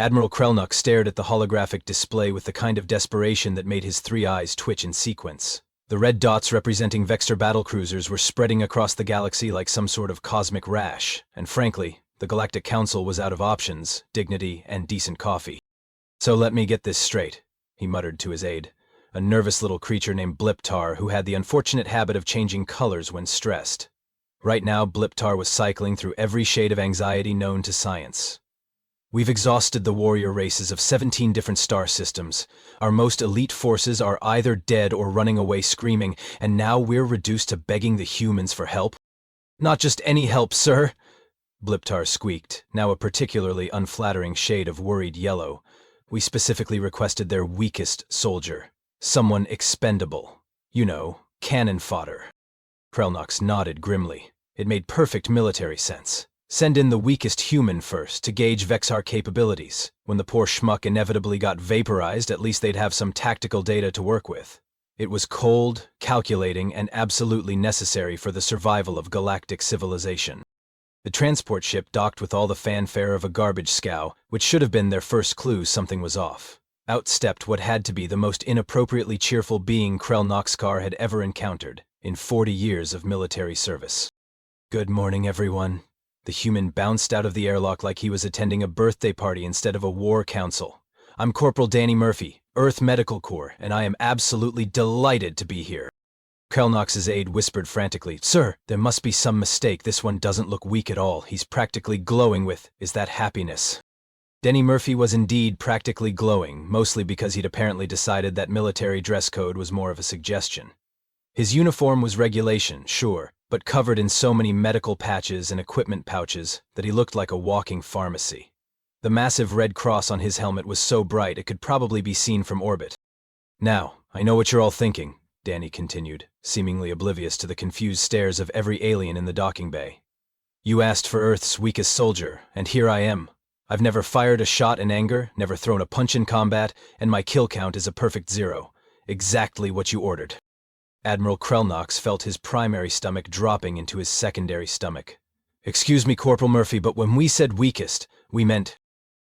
Admiral Krelnuk stared at the holographic display with the kind of desperation that made his three eyes twitch in sequence. The red dots representing Vexter battlecruisers were spreading across the galaxy like some sort of cosmic rash, and frankly, the Galactic Council was out of options, dignity, and decent coffee. So let me get this straight, he muttered to his aide, a nervous little creature named Bliptar who had the unfortunate habit of changing colors when stressed. Right now, Bliptar was cycling through every shade of anxiety known to science. We've exhausted the warrior races of 17 different star systems. Our most elite forces are either dead or running away screaming, and now we're reduced to begging the humans for help? Not just any help, sir, Bliptar squeaked, now a particularly unflattering shade of worried yellow. We specifically requested their weakest soldier. Someone expendable. You know, cannon fodder. Krelnox nodded grimly. It made perfect military sense. Send in the weakest human first to gauge Vexar capabilities. When the poor schmuck inevitably got vaporized, at least they'd have some tactical data to work with. It was cold, calculating, and absolutely necessary for the survival of galactic civilization. The transport ship docked with all the fanfare of a garbage scow, which should have been their first clue something was off. Out stepped what had to be the most inappropriately cheerful being Krell Noxkar had ever encountered in 40 years of military service. Good morning, everyone. The human bounced out of the airlock like he was attending a birthday party instead of a war council. I'm Corporal Danny Murphy, Earth Medical Corps, and I am absolutely delighted to be here. Krelnox's aide whispered frantically, Sir, there must be some mistake. This one doesn't look weak at all. He's practically glowing with, is that happiness? Denny Murphy was indeed practically glowing, mostly because he'd apparently decided that military dress code was more of a suggestion. His uniform was regulation, sure, but covered in so many medical patches and equipment pouches that he looked like a walking pharmacy. The massive red cross on his helmet was so bright it could probably be seen from orbit. Now, I know what you're all thinking, Danny continued, seemingly oblivious to the confused stares of every alien in the docking bay. You asked for Earth's weakest soldier, and here I am. I've never fired a shot in anger, never thrown a punch in combat, and my kill count is a perfect 0. Exactly what you ordered. Admiral Krelnox felt his primary stomach dropping into his secondary stomach. Excuse me, Corporal Murphy, but when we said weakest, we meant...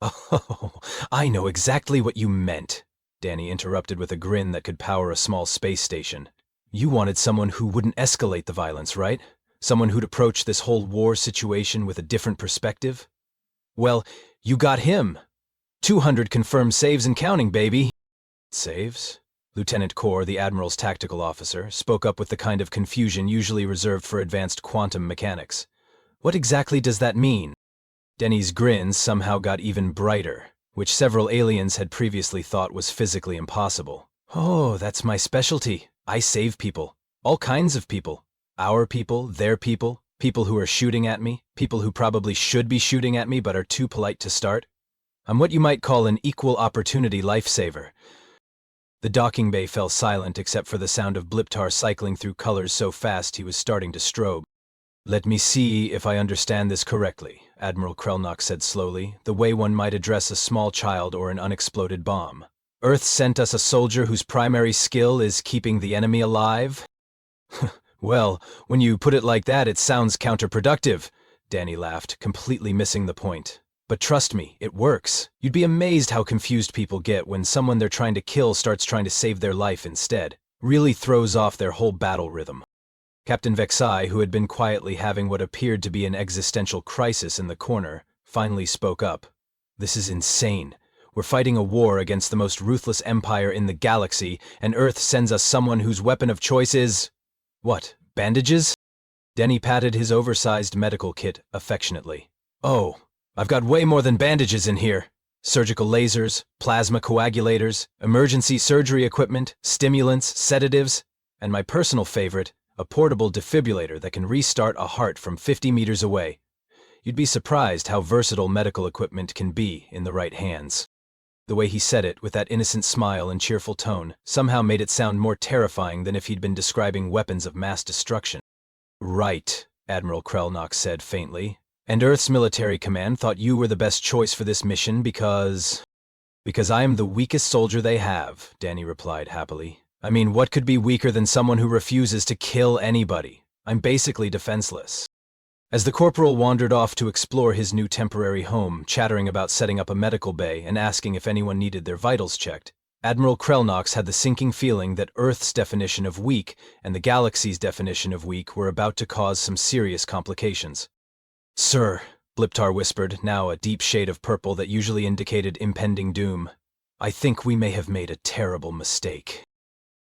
Oh, I know exactly what you meant, Danny interrupted with a grin that could power a small space station. You wanted someone who wouldn't escalate the violence, right? Someone who'd approach this whole war situation with a different perspective? Well, you got him. 200 confirmed saves and counting, baby. Saves? Lieutenant Core, the Admiral's tactical officer, spoke up with the kind of confusion usually reserved for advanced quantum mechanics. What exactly does that mean? Denny's grin somehow got even brighter, which several aliens had previously thought was physically impossible. Oh, that's my specialty. I save people. All kinds of people. Our people, their people, people who are shooting at me, people who probably should be shooting at me but are too polite to start. I'm what you might call an equal opportunity lifesaver. The docking bay fell silent except for the sound of Bliptar cycling through colors so fast he was starting to strobe. Let me see if I understand this correctly, Admiral Krelnox said slowly, the way one might address a small child or an unexploded bomb. Earth sent us a soldier whose primary skill is keeping the enemy alive? Well, when you put it like that, it sounds counterproductive, Danny laughed, completely missing the point. But trust me, it works. You'd be amazed how confused people get when someone they're trying to kill starts trying to save their life instead. Really throws off their whole battle rhythm. Captain Vexai, who had been quietly having what appeared to be an existential crisis in the corner, finally spoke up. This is insane. We're fighting a war against the most ruthless empire in the galaxy, and Earth sends us someone whose weapon of choice is... What, bandages? Denny patted his oversized medical kit affectionately. Oh, I've got way more than bandages in here. Surgical lasers, plasma coagulators, emergency surgery equipment, stimulants, sedatives, and my personal favorite, a portable defibrillator that can restart a heart from 50 meters away. You'd be surprised how versatile medical equipment can be in the right hands. The way he said it, with that innocent smile and cheerful tone, somehow made it sound more terrifying than if he'd been describing weapons of mass destruction. Right, Admiral Krelnox said faintly. And Earth's military command thought you were the best choice for this mission because I am the weakest soldier they have, Danny replied happily. I mean, what could be weaker than someone who refuses to kill anybody? I'm basically defenseless. As the corporal wandered off to explore his new temporary home, chattering about setting up a medical bay and asking if anyone needed their vitals checked, Admiral Krelnox had the sinking feeling that Earth's definition of weak and the galaxy's definition of weak were about to cause some serious complications. "Sir," Bliptar whispered, now a deep shade of purple that usually indicated impending doom, "I think we may have made a terrible mistake."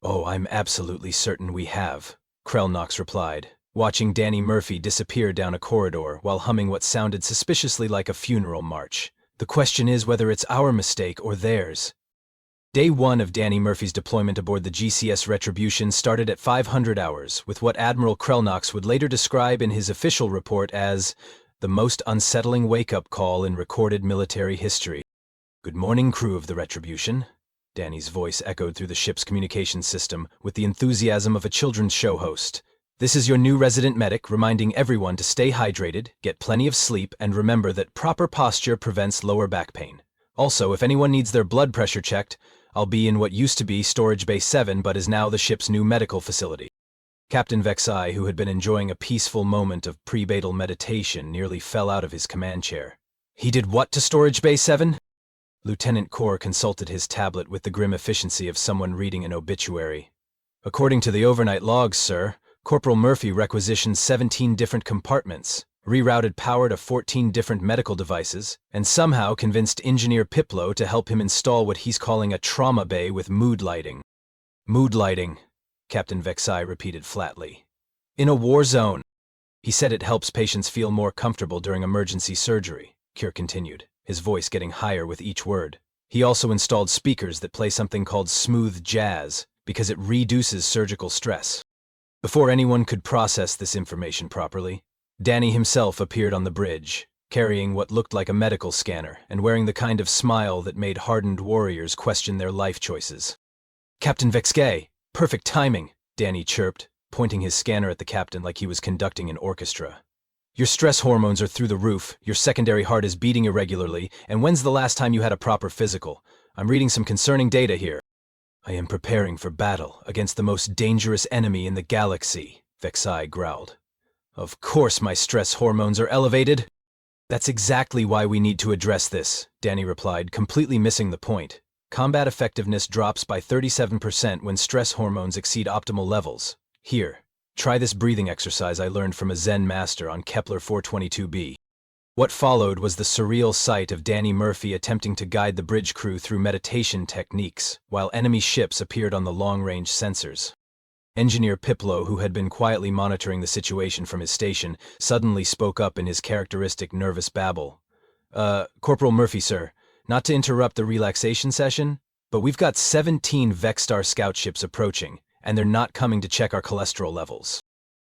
"Oh, I'm absolutely certain we have," Krelnox replied, watching Danny Murphy disappear down a corridor while humming what sounded suspiciously like a funeral march. "The question is whether it's our mistake or theirs." Day 1 of Danny Murphy's deployment aboard the GCS Retribution started at 500 hours, with what Admiral Krelnox would later describe in his official report as the most unsettling wake-up call in recorded military history. "Good morning, crew of the Retribution," Danny's voice echoed through the ship's communications system with the enthusiasm of a children's show host. "This is your new resident medic, reminding everyone to stay hydrated, get plenty of sleep, and remember that proper posture prevents lower back pain. Also, if anyone needs their blood pressure checked, I'll be in what used to be Storage Bay 7 but is now the ship's new medical facility." Captain Vexai, who had been enjoying a peaceful moment of prebatal meditation, nearly fell out of his command chair. "He did what to Storage Bay 7? Lieutenant Kor consulted his tablet with the grim efficiency of someone reading an obituary. "According to the overnight logs, sir, Corporal Murphy requisitioned 17 different compartments, rerouted power to 14 different medical devices, and somehow convinced Engineer Piplo to help him install what he's calling a trauma bay with mood lighting." "Mood lighting," Captain Vexai repeated flatly. "In a war zone. He said it helps patients feel more comfortable during emergency surgery," Kure continued, his voice getting higher with each word. "He also installed speakers that play something called smooth jazz, because it reduces surgical stress." Before anyone could process this information properly, Danny himself appeared on the bridge, carrying what looked like a medical scanner and wearing the kind of smile that made hardened warriors question their life choices. "Captain Vexay, perfect timing," Danny chirped, pointing his scanner at the captain like he was conducting an orchestra. "Your stress hormones are through the roof, your secondary heart is beating irregularly, and when's the last time you had a proper physical? I'm reading some concerning data here." "I am preparing for battle against the most dangerous enemy in the galaxy," Vexai growled. "Of course my stress hormones are elevated." "That's exactly why we need to address this," Danny replied, completely missing the point. "Combat effectiveness drops by 37% when stress hormones exceed optimal levels. Here, try this breathing exercise I learned from a Zen master on Kepler 422b. What followed was the surreal sight of Danny Murphy attempting to guide the bridge crew through meditation techniques, while enemy ships appeared on the long-range sensors. Engineer Piplo, who had been quietly monitoring the situation from his station, suddenly spoke up in his characteristic nervous babble. Corporal Murphy, sir, not to interrupt the relaxation session, but we've got 17 Vexstar scout ships approaching, and they're not coming to check our cholesterol levels."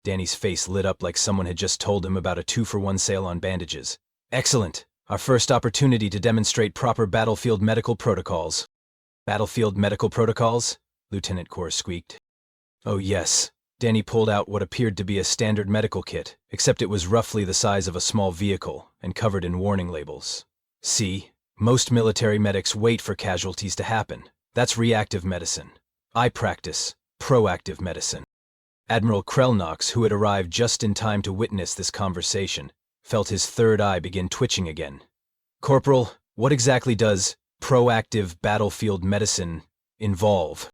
Danny's face lit up like someone had just told him about a 2-for-1 sale on bandages. "Excellent! Our first opportunity to demonstrate proper battlefield medical protocols." "Battlefield medical protocols?" Lieutenant Kor squeaked. "Oh yes." Danny pulled out what appeared to be a standard medical kit, except it was roughly the size of a small vehicle and covered in warning labels. "See, most military medics wait for casualties to happen. That's reactive medicine. I practice proactive medicine." Admiral Krelnox, who had arrived just in time to witness this conversation, felt his third eye begin twitching again. "Corporal, what exactly does proactive battlefield medicine involve?"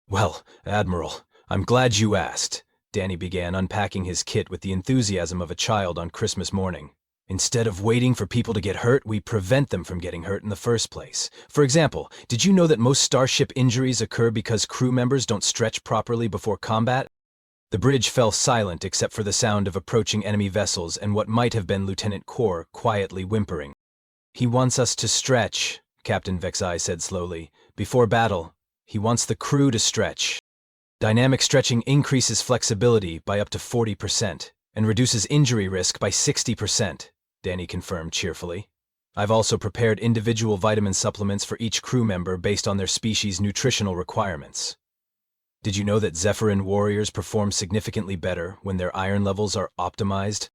"Well, Admiral, I'm glad you asked," Danny began, unpacking his kit with the enthusiasm of a child on Christmas morning. "Instead of waiting for people to get hurt, we prevent them from getting hurt in the first place. For example, did you know that most starship injuries occur because crew members don't stretch properly before combat?" The bridge fell silent except for the sound of approaching enemy vessels and what might have been Lieutenant Kor quietly whimpering. "He wants us to stretch," Captain Vexai said slowly. "Before battle, he wants the crew to stretch. Dynamic stretching increases flexibility by up to 40% and reduces injury risk by 60%, Danny confirmed cheerfully. "I've also prepared individual vitamin supplements for each crew member based on their species' nutritional requirements." "Did you know that Zephyrin warriors perform significantly better when their iron levels are optimized?"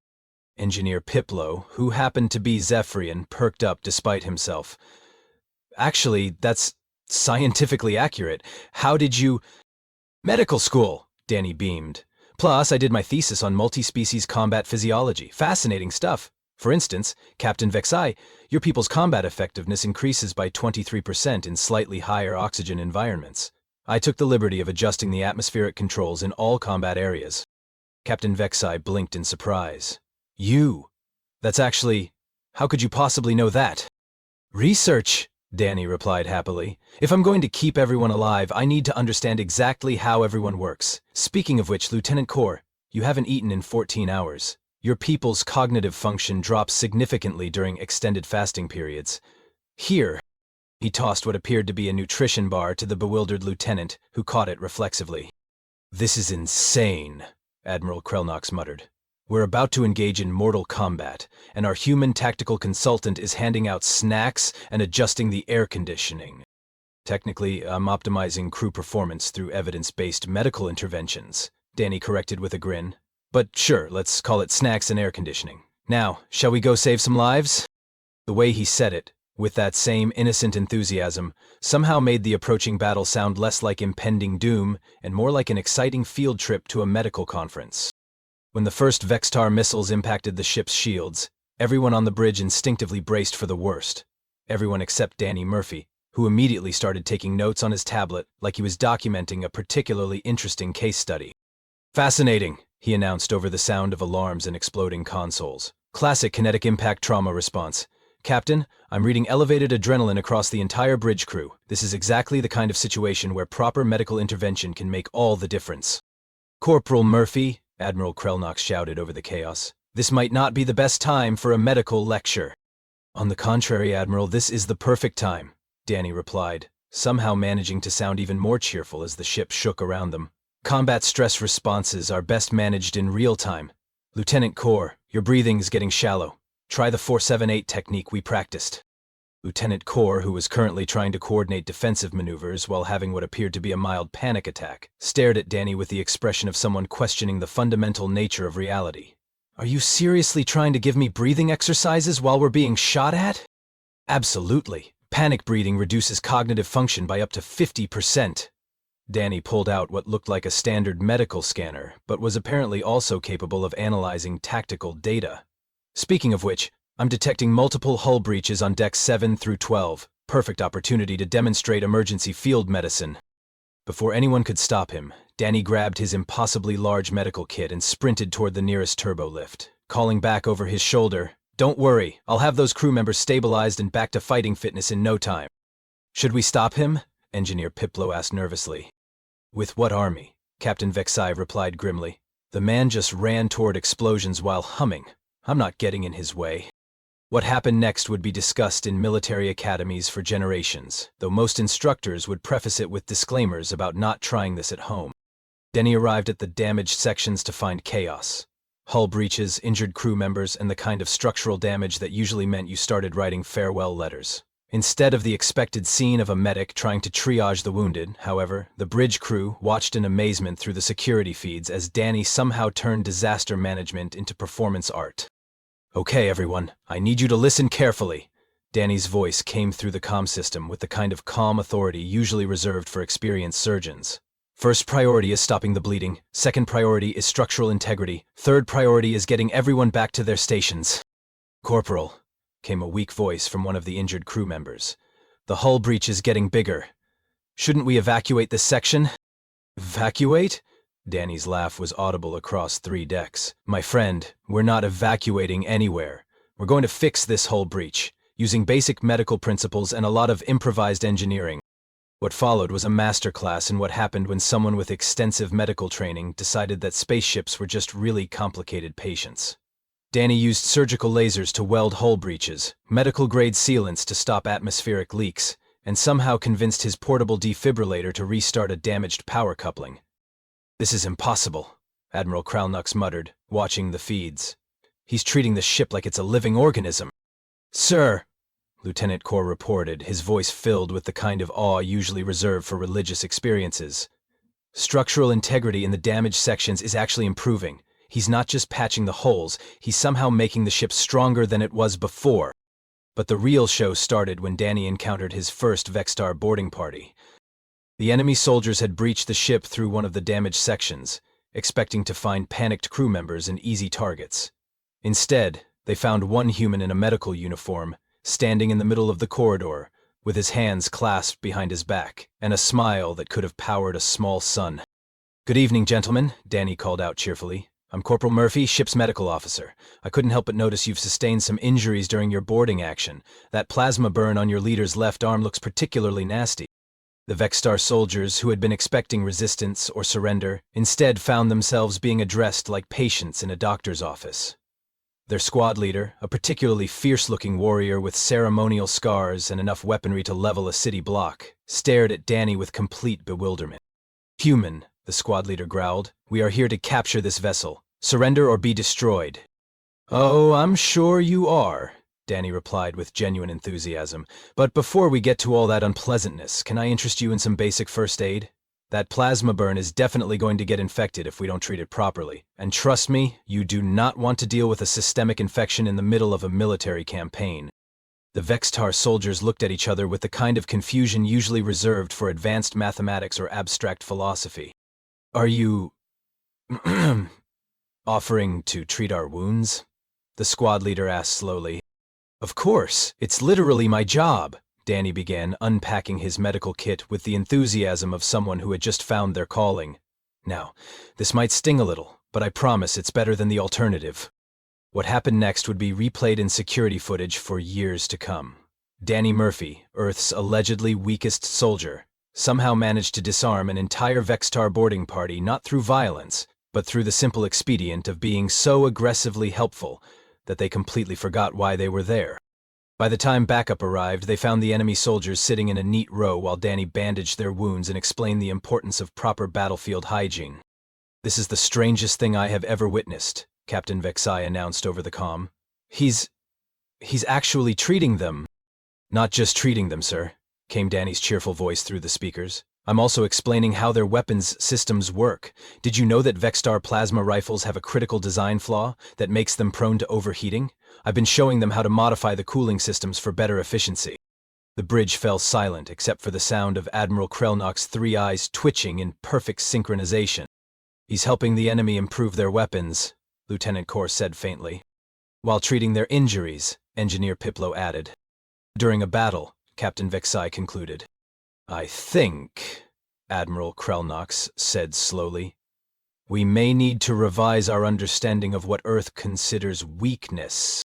Engineer Piplo, who happened to be Zephyrian, perked up despite himself. "Actually, that's scientifically accurate. How did you—" "Medical school," Danny beamed. Plus, I did my thesis on multi-species combat physiology. Fascinating stuff. For instance, Captain Vexai, your people's combat effectiveness increases by 23% in slightly higher oxygen environments. I took the liberty of adjusting the atmospheric controls in all combat areas. Captain Vexai blinked in surprise. You? That's actually... How could you possibly know that? Research, Danny replied happily. If I'm going to keep everyone alive, I need to understand exactly how everyone works. Speaking of which, Lieutenant Core, you haven't eaten in 14 hours. Your people's cognitive function drops significantly during extended fasting periods. Here, he tossed what appeared to be a nutrition bar to the bewildered lieutenant, who caught it reflexively. This is insane, Admiral Krelnox muttered. We're about to engage in mortal combat, and our human tactical consultant is handing out snacks and adjusting the air conditioning. Technically, I'm optimizing crew performance through evidence-based medical interventions, Danny corrected with a grin. But sure, let's call it snacks and air conditioning. Now, shall we go save some lives? The way he said it, with that same innocent enthusiasm, somehow made the approaching battle sound less like impending doom and more like an exciting field trip to a medical conference. When the first Vextar missiles impacted the ship's shields, everyone on the bridge instinctively braced for the worst. Everyone except Danny Murphy, who immediately started taking notes on his tablet like he was documenting a particularly interesting case study. Fascinating, he announced over the sound of alarms and exploding consoles. Classic kinetic impact trauma response. Captain, I'm reading elevated adrenaline across the entire bridge crew. This is exactly the kind of situation where proper medical intervention can make all the difference. Corporal Murphy, Admiral Krelnox shouted over the chaos, this might not be the best time for a medical lecture. On the contrary, Admiral, this is the perfect time, Danny replied, somehow managing to sound even more cheerful as the ship shook around them. Combat stress responses are best managed in real time. Lieutenant Core, your breathing's getting shallow. Try the 478 technique we practiced. Lieutenant Core, who was currently trying to coordinate defensive maneuvers while having what appeared to be a mild panic attack, stared at Danny with the expression of someone questioning the fundamental nature of reality. Are you seriously trying to give me breathing exercises while we're being shot at? Absolutely. Panic breathing reduces cognitive function by up to 50%. Danny pulled out what looked like a standard medical scanner, but was apparently also capable of analyzing tactical data. Speaking of which, I'm detecting multiple hull breaches on decks 7 through 12. Perfect opportunity to demonstrate emergency field medicine. Before anyone could stop him, Danny grabbed his impossibly large medical kit and sprinted toward the nearest turbo lift, calling back over his shoulder, "Don't worry, I'll have those crew members stabilized and back to fighting fitness in no time." "Should we stop him?" Engineer Piplo asked nervously. "With what army?" Captain Vexai replied grimly. "The man just ran toward explosions while humming. I'm not getting in his way." What happened next would be discussed in military academies for generations, though most instructors would preface it with disclaimers about not trying this at home. Denny arrived at the damaged sections to find chaos. Hull breaches, injured crew members, and the kind of structural damage that usually meant you started writing farewell letters. Instead of the expected scene of a medic trying to triage the wounded, however, the bridge crew watched in amazement through the security feeds as Danny somehow turned disaster management into performance art. "Okay, everyone, I need you to listen carefully." Danny's voice came through the comm system with the kind of calm authority usually reserved for experienced surgeons. "First priority is stopping the bleeding. Second priority is structural integrity. Third priority is getting everyone back to their stations." "Corporal," came a weak voice from one of the injured crew members. "The hull breach is getting bigger. Shouldn't we evacuate this section?" "Evacuate?" Danny's laugh was audible across 3 decks. "My friend, we're not evacuating anywhere. We're going to fix this hull breach, using basic medical principles and a lot of improvised engineering." What followed was a masterclass in what happened when someone with extensive medical training decided that spaceships were just really complicated patients. Danny used surgical lasers to weld hull breaches, medical-grade sealants to stop atmospheric leaks, and somehow convinced his portable defibrillator to restart a damaged power coupling. "This is impossible," Admiral Krelnox muttered, watching the feeds. "He's treating the ship like it's a living organism." "Sir," Lieutenant Core reported, his voice filled with the kind of awe usually reserved for religious experiences. "Structural integrity in the damaged sections is actually improving. He's not just patching the holes, he's somehow making the ship stronger than it was before." But the real show started when Danny encountered his first Vextar boarding party. The enemy soldiers had breached the ship through one of the damaged sections. expecting to find panicked crew members and easy targets. Instead, they found one human in a medical uniform, standing in the middle of the corridor, with his hands clasped behind his back, and a smile that could have powered a small sun. "Good evening, gentlemen," Danny called out cheerfully. "I'm Corporal Murphy, ship's medical officer. I couldn't help but notice you've sustained some injuries during your boarding action. That plasma burn on your leader's left arm looks particularly nasty." The Vexstar soldiers, who had been expecting resistance or surrender, instead found themselves being addressed like patients in a doctor's office. Their squad leader, a particularly fierce-looking warrior with ceremonial scars and enough weaponry to level a city block, stared at Danny with complete bewilderment. "Human," the squad leader growled, "we are here to capture this vessel. Surrender or be destroyed." "Oh, I'm sure you are," Danny replied with genuine enthusiasm. "But before we get to all that unpleasantness, can I interest you in some basic first aid? That plasma burn is definitely going to get infected if we don't treat it properly. And trust me, you do not want to deal with a systemic infection in the middle of a military campaign." The Vextar soldiers looked at each other with the kind of confusion usually reserved for advanced mathematics or abstract philosophy. "Are you offering to treat our wounds?" the squad leader asked slowly. "Of course, it's literally my job," Danny began, unpacking his medical kit with the enthusiasm of someone who had just found their calling. "Now, this might sting a little, but I promise it's better than the alternative." What happened next would be replayed in security footage for years to come. Danny Murphy, Earth's allegedly weakest soldier, somehow managed to disarm an entire Vextar boarding party not through violence, but through the simple expedient of being so aggressively helpful that they completely forgot why they were there. By the time backup arrived, they found the enemy soldiers sitting in a neat row while Danny bandaged their wounds and explained the importance of proper battlefield hygiene. "This is the strangest thing I have ever witnessed," Captain Vexai announced over the comm. He's actually treating them." "Not just treating them, sir," came Danny's cheerful voice through the speakers. "I'm also explaining how their weapons systems work. Did you know that Vextar plasma rifles have a critical design flaw that makes them prone to overheating? I've been showing them how to modify the cooling systems for better efficiency." The bridge fell silent except for the sound of Admiral Krelnock's three eyes twitching in perfect synchronization. "He's helping the enemy improve their weapons," Lieutenant Kor said faintly. "While treating their injuries," Engineer Piplo added. "During a battle," Captain Vexai concluded. "I think," Admiral Krelnock said slowly, "we may need to revise our understanding of what Earth considers weakness."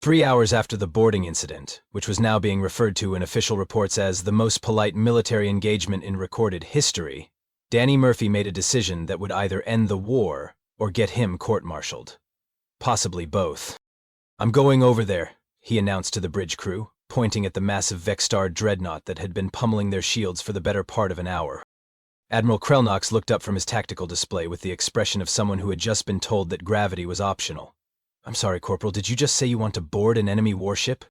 3 hours after the boarding incident, which was now being referred to in official reports as the most polite military engagement in recorded history, Danny Murphy made a decision that would either end the war or get him court-martialed. Possibly both. "I'm going over there," he announced to the bridge crew, pointing at the massive Vextar dreadnought that had been pummeling their shields for the better part of an hour. Admiral Krelnock looked up from his tactical display with the expression of someone who had just been told that gravity was optional. "I'm sorry, Corporal, did you just say you want to board an enemy warship?"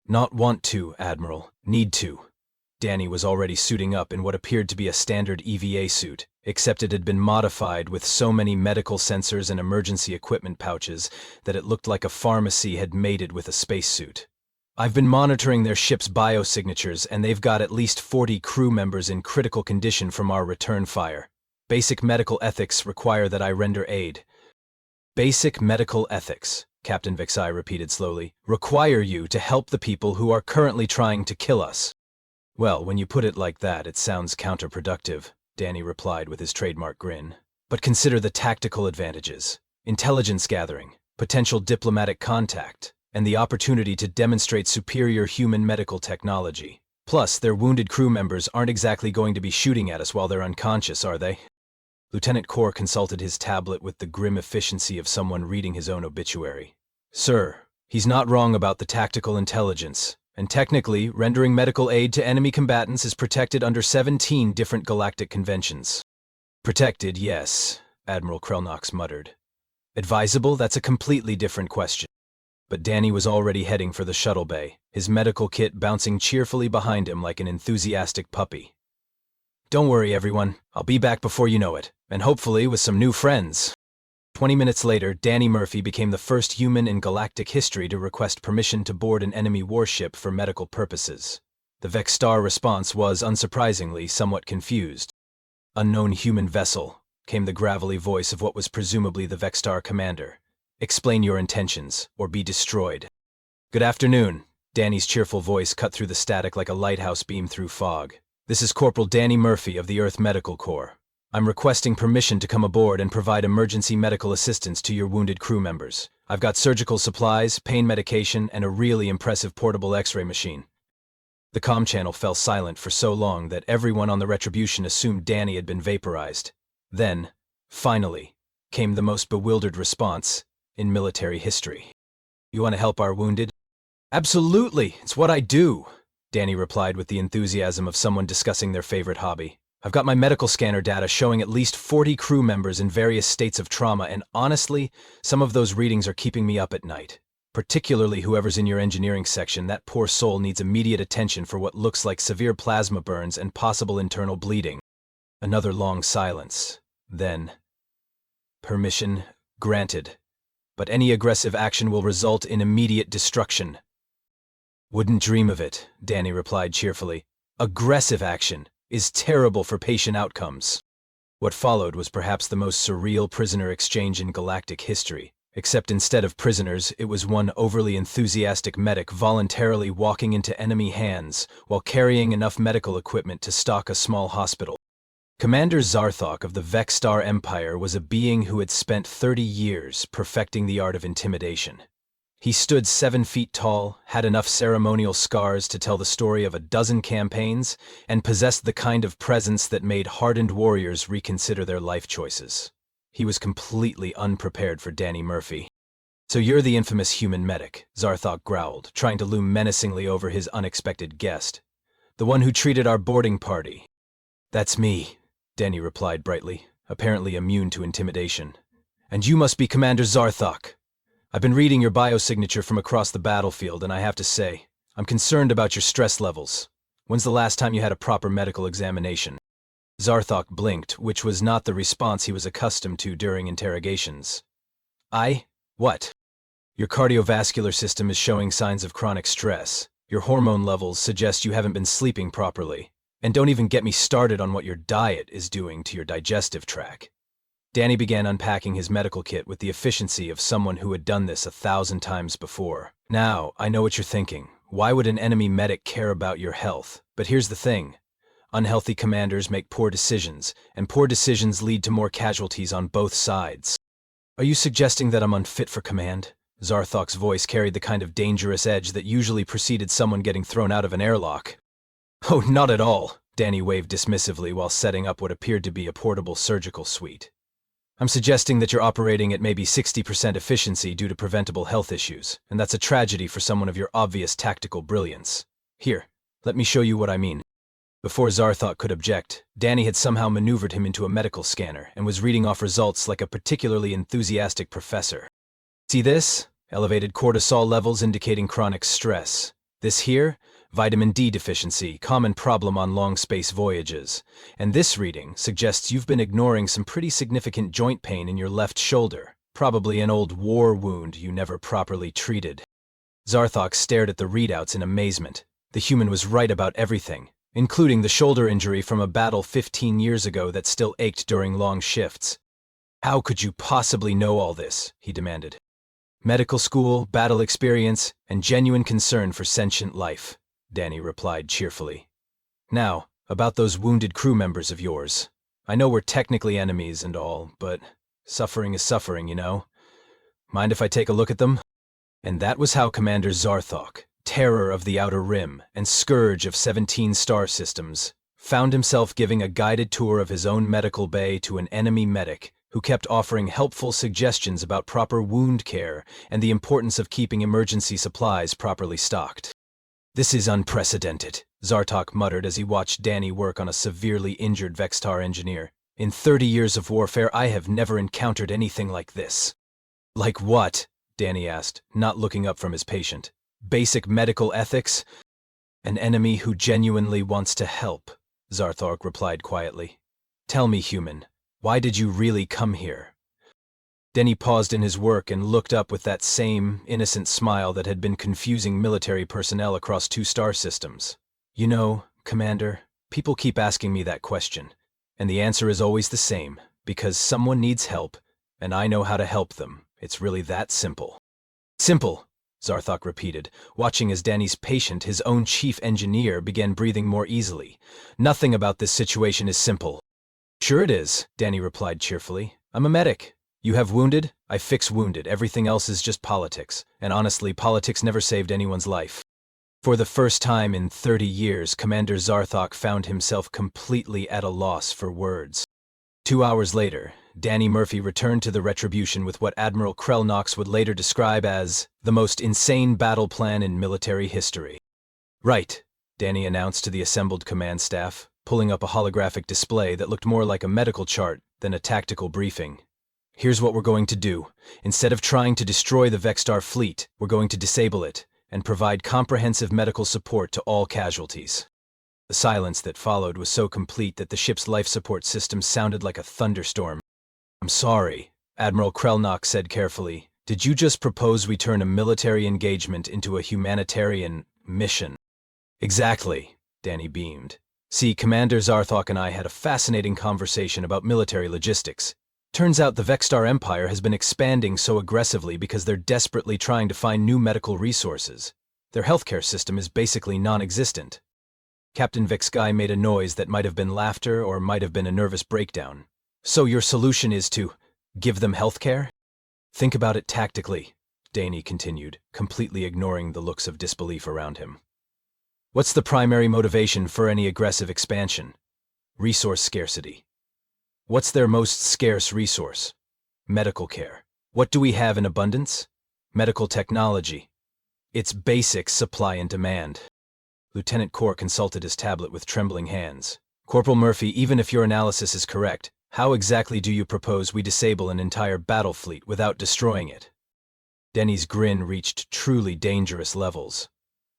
"Not want to, Admiral. Need to." Danny was already suiting up in what appeared to be a standard EVA suit, except it had been modified with so many medical sensors and emergency equipment pouches that it looked like a pharmacy had mated with a spacesuit. "I've been monitoring their ship's biosignatures, and they've got at least 40 crew members in critical condition from our return fire. Basic medical ethics require that I render aid." "Basic medical ethics," Captain Vexai repeated slowly, "require you to help the people who are currently trying to kill us." "Well, when you put it like that, it sounds counterproductive," Danny replied with his trademark grin. "But consider the tactical advantages: intelligence gathering, potential diplomatic contact, and the opportunity to demonstrate superior human medical technology. Plus, their wounded crew members aren't exactly going to be shooting at us while they're unconscious, are they?" Lieutenant Kor consulted his tablet with the grim efficiency of someone reading his own obituary. "Sir, he's not wrong about the tactical intelligence, and technically, rendering medical aid to enemy combatants is protected under 17 different galactic conventions." "Protected, yes," Admiral Krelnock muttered. "Advisable, that's a completely different question." But Danny was already heading for the shuttle bay, his medical kit bouncing cheerfully behind him like an enthusiastic puppy. "Don't worry, everyone. I'll be back before you know it, and hopefully with some new friends." 20 minutes later, Danny Murphy became the first human in galactic history to request permission to board an enemy warship for medical purposes. The Vextar response was, unsurprisingly, somewhat confused. "Unknown human vessel. came the gravelly voice of what was presumably the Vextar commander. "Explain your intentions, or be destroyed." "Good afternoon." Danny's cheerful voice cut through the static like a lighthouse beam through fog. "This is Corporal Danny Murphy of the Earth Medical Corps. I'm requesting permission to come aboard and provide emergency medical assistance to your wounded crew members. I've got surgical supplies, pain medication, and a really impressive portable X-ray machine." The comm channel fell silent for so long that everyone on the Retribution assumed Danny had been vaporized. Then, finally, came the most bewildered response in military history. "You want to help our wounded?" "Absolutely, it's what I do," Danny replied with the enthusiasm of someone discussing their favorite hobby. "I've got my medical scanner data showing at least 40 crew members in various states of trauma, and honestly, some of those readings are keeping me up at night. Particularly whoever's in your engineering section, that poor soul needs immediate attention for what looks like severe plasma burns and possible internal bleeding." Another long silence. Then, "Permission granted, but any aggressive action will result in immediate destruction." "Wouldn't dream of it," Danny replied cheerfully. "Aggressive action is terrible for patient outcomes." What followed was perhaps the most surreal prisoner exchange in galactic history. Except instead of prisoners, it was one overly enthusiastic medic voluntarily walking into enemy hands while carrying enough medical equipment to stock a small hospital. Commander Zarthok of the Vextar Empire was a being who had spent 30 years perfecting the art of intimidation. He stood 7 feet tall, had enough ceremonial scars to tell the story of a dozen campaigns, and possessed the kind of presence that made hardened warriors reconsider their life choices. He was completely unprepared for Danny Murphy. "So you're the infamous human medic," Zarthok growled, trying to loom menacingly over his unexpected guest. "The one who treated our boarding party." "That's me," Danny replied brightly, apparently immune to intimidation. "And you must be Commander Zarthok. I've been reading your biosignature from across the battlefield, and I have to say, I'm concerned about your stress levels. When's the last time you had a proper medical examination?" Zarthok blinked, which was not the response he was accustomed to during interrogations. What? "Your cardiovascular system is showing signs of chronic stress. Your hormone levels suggest you haven't been sleeping properly. And don't even get me started on what your diet is doing to your digestive tract." Danny began unpacking his medical kit with the efficiency of someone who had done this 1,000 times before. "Now, I know what you're thinking. Why would an enemy medic care about your health? But here's the thing. Unhealthy commanders make poor decisions, and poor decisions lead to more casualties on both sides." "Are you suggesting that I'm unfit for command?" Zarthok's voice carried the kind of dangerous edge that usually preceded someone getting thrown out of an airlock. "Oh, not at all," Danny waved dismissively while setting up what appeared to be a portable surgical suite. "I'm suggesting that you're operating at maybe 60% efficiency due to preventable health issues, and that's a tragedy for someone of your obvious tactical brilliance. Here, let me show you what I mean." Before Zarthok could object, Danny had somehow maneuvered him into a medical scanner and was reading off results like a particularly enthusiastic professor. "See this? Elevated cortisol levels indicating chronic stress. This here? Vitamin D deficiency, common problem on long-space voyages. And this reading suggests you've been ignoring some pretty significant joint pain in your left shoulder, probably an old war wound you never properly treated." Zarthok stared at the readouts in amazement. The human was right about everything, including the shoulder injury from a battle 15 years ago that still ached during long shifts. "How could you possibly know all this?" he demanded. "Medical school, battle experience, and genuine concern for sentient life," Danny replied cheerfully. "Now, about those wounded crew members of yours. I know we're technically enemies and all, but suffering is suffering, you know. Mind if I take a look at them?" And that was how Commander Zarthok, terror of the Outer Rim and scourge of 17 star systems, found himself giving a guided tour of his own medical bay to an enemy medic who kept offering helpful suggestions about proper wound care and the importance of keeping emergency supplies properly stocked. "This is unprecedented," Zarthok muttered as he watched Danny work on a severely injured Vextar engineer. "In 30 years of warfare, I have never encountered anything like this." "Like what?" Danny asked, not looking up from his patient. "Basic medical ethics?" "An enemy who genuinely wants to help," Zarthok replied quietly. "Tell me, human, why did you really come here?" Denny paused in his work and looked up with that same innocent smile that had been confusing military personnel across 2 star systems. "You know, Commander, people keep asking me that question, and the answer is always the same. Because someone needs help, and I know how to help them. It's really that simple. Simple, Zarthok repeated, watching as Danny's patient, his own chief engineer, began breathing more easily. Nothing about this situation is simple. Sure it is, Danny replied cheerfully. I'm a medic. You have wounded, I fix wounded. Everything else is just politics. And honestly, politics never saved anyone's life. For the first time in 30 years, Commander Zarthok found himself completely at a loss for words. 2 hours later, Danny Murphy returned to the Retribution with what Admiral Krell Knox would later describe as the most insane battle plan in military history. Right, Danny announced to the assembled command staff, pulling up a holographic display that looked more like a medical chart than a tactical briefing. Here's what we're going to do. Instead of trying to destroy the Vexstar fleet, we're going to disable it and provide comprehensive medical support to all casualties. The silence that followed was so complete that the ship's life support system sounded like a thunderstorm. I'm sorry, Admiral Krell Knox said carefully. Did you just propose we turn a military engagement into a humanitarian mission? Exactly, Danny beamed. See, Commander Zarthok and I had a fascinating conversation about military logistics. Turns out the Vexstar Empire has been expanding so aggressively because they're desperately trying to find new medical resources. Their healthcare system is basically non-existent. Captain Vexguy made a noise that might have been laughter or might have been a nervous breakdown. So your solution is to give them healthcare? Think about it tactically, Danny continued, completely ignoring the looks of disbelief around him. What's the primary motivation for any aggressive expansion? Resource scarcity. What's their most scarce resource? Medical care. What do we have in abundance? Medical technology. It's basic supply and demand. Lieutenant Kor consulted his tablet with trembling hands. Corporal Murphy, even if your analysis is correct, how exactly do you propose we disable an entire battle fleet without destroying it? Denny's grin reached truly dangerous levels.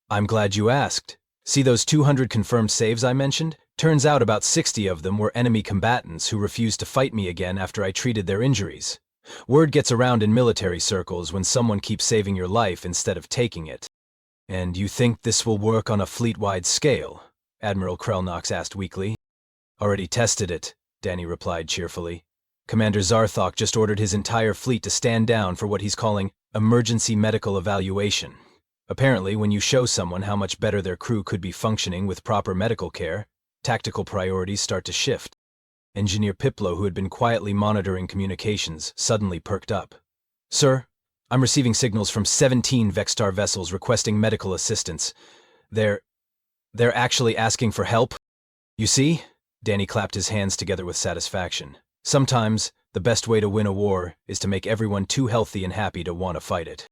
I'm glad you asked. See those 200 confirmed saves I mentioned? Turns out about 60 of them were enemy combatants who refused to fight me again after I treated their injuries. Word gets around in military circles when someone keeps saving your life instead of taking it. And you think this will work on a fleet-wide scale? Admiral Krell Knox asked weakly. Already tested it, Danny replied cheerfully. Commander Zarthok just ordered his entire fleet to stand down for what he's calling emergency medical evaluation. Apparently, when you show someone how much better their crew could be functioning with proper medical care, tactical priorities start to shift. Engineer Piplo, who had been quietly monitoring communications, suddenly perked up. Sir, I'm receiving signals from 17 Vexstar vessels requesting medical assistance. They're actually asking for help. You see? Danny clapped his hands together with satisfaction. Sometimes, the best way to win a war is to make everyone too healthy and happy to want to fight it.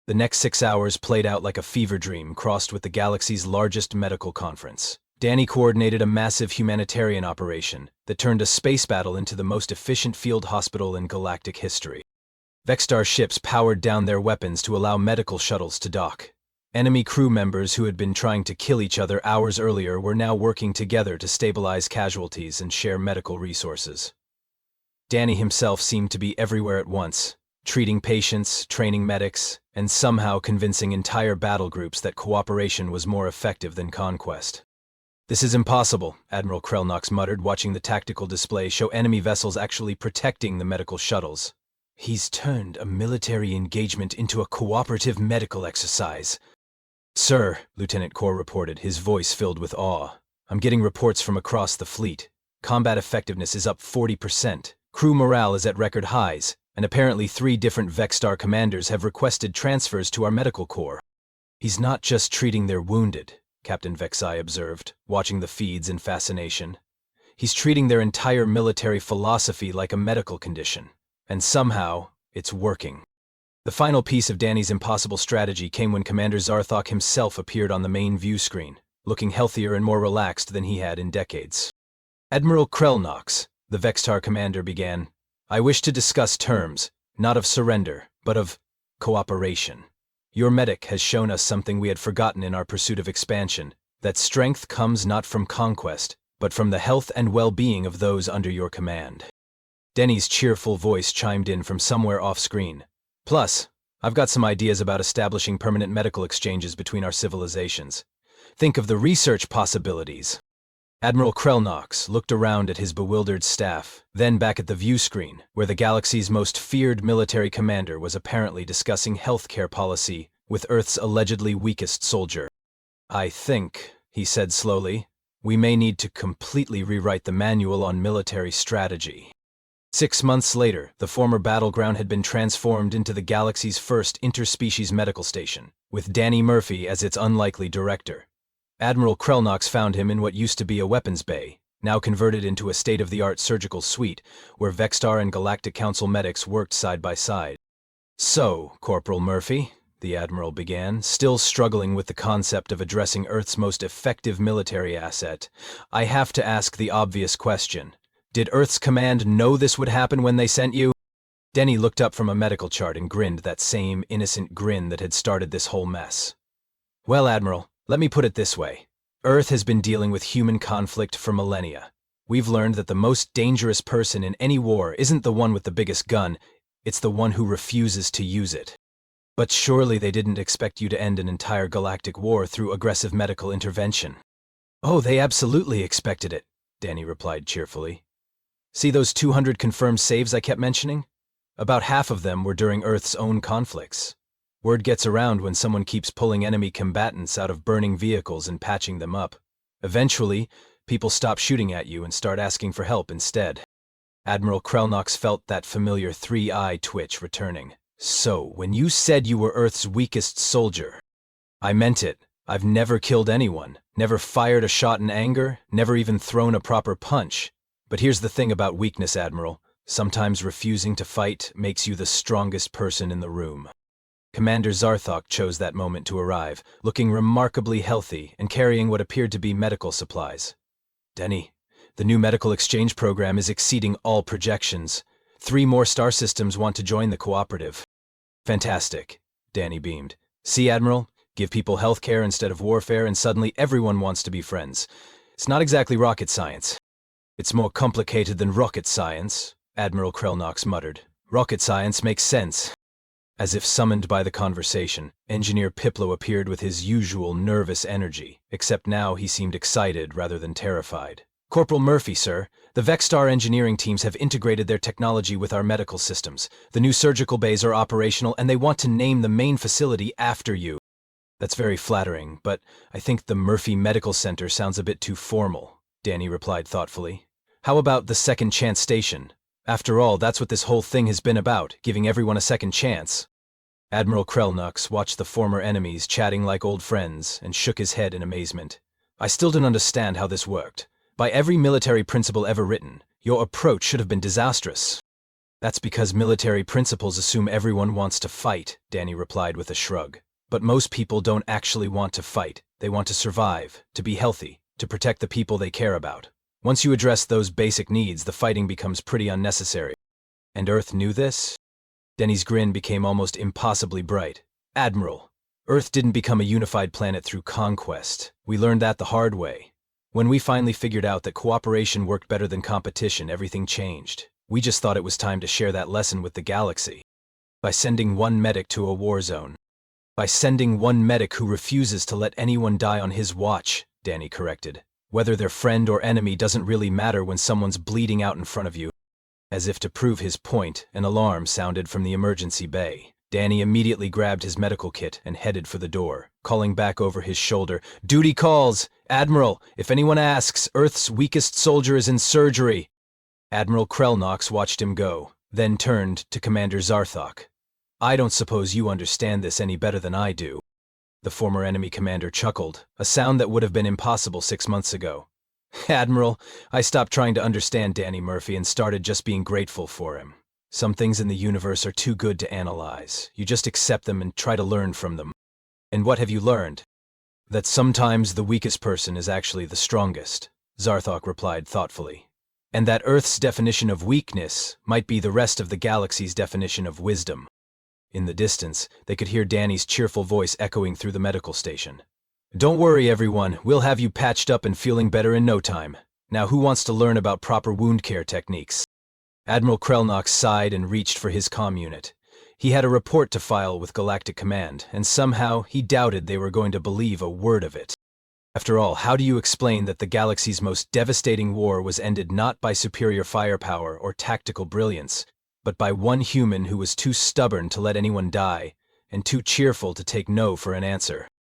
The next 6 hours played out like a fever dream crossed with the galaxy's largest medical conference. Danny coordinated a massive humanitarian operation that turned a space battle into the most efficient field hospital in galactic history. Vexstar ships powered down their weapons to allow medical shuttles to dock. Enemy crew members who had been trying to kill each other hours earlier were now working together to stabilize casualties and share medical resources. Danny himself seemed to be everywhere at once, treating patients, training medics, and somehow convincing entire battle groups that cooperation was more effective than conquest. This is impossible, Admiral Krell Knox muttered, watching the tactical display show enemy vessels actually protecting the medical shuttles. He's turned a military engagement into a cooperative medical exercise. Sir, Lieutenant Kor reported, his voice filled with awe. I'm getting reports from across the fleet. Combat effectiveness is up 40%. Crew morale is at record highs, and apparently 3 different Vexstar commanders have requested transfers to our medical corps. He's not just treating their wounded, Captain Vexai observed, watching the feeds in fascination. He's treating their entire military philosophy like a medical condition. And somehow, it's working. The final piece of Danny's impossible strategy came when Commander Zarthok himself appeared on the main view screen, looking healthier and more relaxed than he had in decades. Admiral Krell Knox, the Vexstar commander, began. I wish to discuss terms, not of surrender, but of cooperation. Your medic has shown us something we had forgotten in our pursuit of expansion, that strength comes not from conquest, but from the health and well-being of those under your command. Denny's cheerful voice chimed in from somewhere off-screen. Plus, I've got some ideas about establishing permanent medical exchanges between our civilizations. Think of the research possibilities. Admiral Krelnox looked around at his bewildered staff, then back at the view screen, where the galaxy's most feared military commander was apparently discussing healthcare policy with Earth's allegedly weakest soldier. "I think," he said slowly, "we may need to completely rewrite the manual on military strategy." 6 months later, the former battleground had been transformed into the galaxy's first interspecies medical station, with Danny Murphy as its unlikely director. Admiral Krelnox found him in what used to be a weapons bay, now converted into a state-of-the-art surgical suite, where Vexstar and Galactic Council medics worked side by side. "So, Corporal Murphy," the Admiral began, still struggling with the concept of addressing Earth's most effective military asset, "I have to ask the obvious question. Did Earth's command know this would happen when they sent you?" Denny looked up from a medical chart and grinned that same innocent grin that had started this whole mess. "Well, Admiral, let me put it this way. Earth has been dealing with human conflict for millennia. We've learned that the most dangerous person in any war isn't the one with the biggest gun, it's the one who refuses to use it. But surely they didn't expect you to end an entire galactic war through aggressive medical intervention." "Oh, they absolutely expected it," Danny replied cheerfully. "See those 200 confirmed saves I kept mentioning? About half of them were during Earth's own conflicts. Word gets around when someone keeps pulling enemy combatants out of burning vehicles and patching them up. Eventually, people stop shooting at you and start asking for help instead." Admiral Krelnox felt that familiar three-eye twitch returning. "So, when you said you were Earth's weakest soldier, I meant it. I've never killed anyone, never fired a shot in anger, never even thrown a proper punch. But here's the thing about weakness, Admiral. Sometimes refusing to fight makes you the strongest person in the room." Commander Zarthok chose that moment to arrive, looking remarkably healthy and carrying what appeared to be medical supplies. "Denny, the new medical exchange program is exceeding all projections. 3 more star systems want to join the cooperative." "Fantastic," Danny beamed. "See, Admiral? Give people healthcare instead of warfare and suddenly everyone wants to be friends. It's not exactly rocket science." "It's more complicated than rocket science," Admiral Krelnox muttered. "Rocket science makes sense." As if summoned by the conversation, Engineer Piplo appeared with his usual nervous energy, except now he seemed excited rather than terrified. "Corporal Murphy, sir, the Vexstar engineering teams have integrated their technology with our medical systems. The new surgical bays are operational and they want to name the main facility after you." "That's very flattering, but I think the Murphy Medical Center sounds a bit too formal," Danny replied thoughtfully. "How about the Second Chance Station? After all, that's what this whole thing has been about, giving everyone a second chance." Admiral Krelnox watched the former enemies chatting like old friends and shook his head in amazement. "I still don't understand how this worked. By every military principle ever written, your approach should have been disastrous." "That's because military principles assume everyone wants to fight," Danny replied with a shrug. "But most people don't actually want to fight. They want to survive, to be healthy, to protect the people they care about. Once you address those basic needs, the fighting becomes pretty unnecessary." "And Earth knew this?" Denny's grin became almost impossibly bright. "Admiral, Earth didn't become a unified planet through conquest. We learned that the hard way. When we finally figured out that cooperation worked better than competition, everything changed. We just thought it was time to share that lesson with the galaxy. By sending one medic to a war zone. By sending one medic who refuses to let anyone die on his watch," Danny corrected. "Whether they're friend or enemy doesn't really matter when someone's bleeding out in front of you." As if to prove his point, an alarm sounded from the emergency bay. Danny immediately grabbed his medical kit and headed for the door, calling back over his shoulder, "Duty calls! Admiral, if anyone asks, Earth's weakest soldier is in surgery." Admiral Krelnox watched him go, then turned to Commander Zarthok. "I don't suppose you understand this any better than I do." The former enemy commander chuckled, a sound that would have been impossible 6 months ago. "Admiral, I stopped trying to understand Danny Murphy and started just being grateful for him. Some things in the universe are too good to analyze. You just accept them and try to learn from them." "And what have you learned?" "That sometimes the weakest person is actually the strongest," Zarthok replied thoughtfully. "And that Earth's definition of weakness might be the rest of the galaxy's definition of wisdom." In the distance, they could hear Danny's cheerful voice echoing through the medical station. "Don't worry, everyone. We'll have you patched up and feeling better in no time. Now who wants to learn about proper wound care techniques?" Admiral Krelnox sighed and reached for his comm unit. He had a report to file with Galactic Command, and somehow he doubted they were going to believe a word of it. After all, how do you explain that the galaxy's most devastating war was ended not by superior firepower or tactical brilliance, but by one human who was too stubborn to let anyone die, and too cheerful to take no for an answer?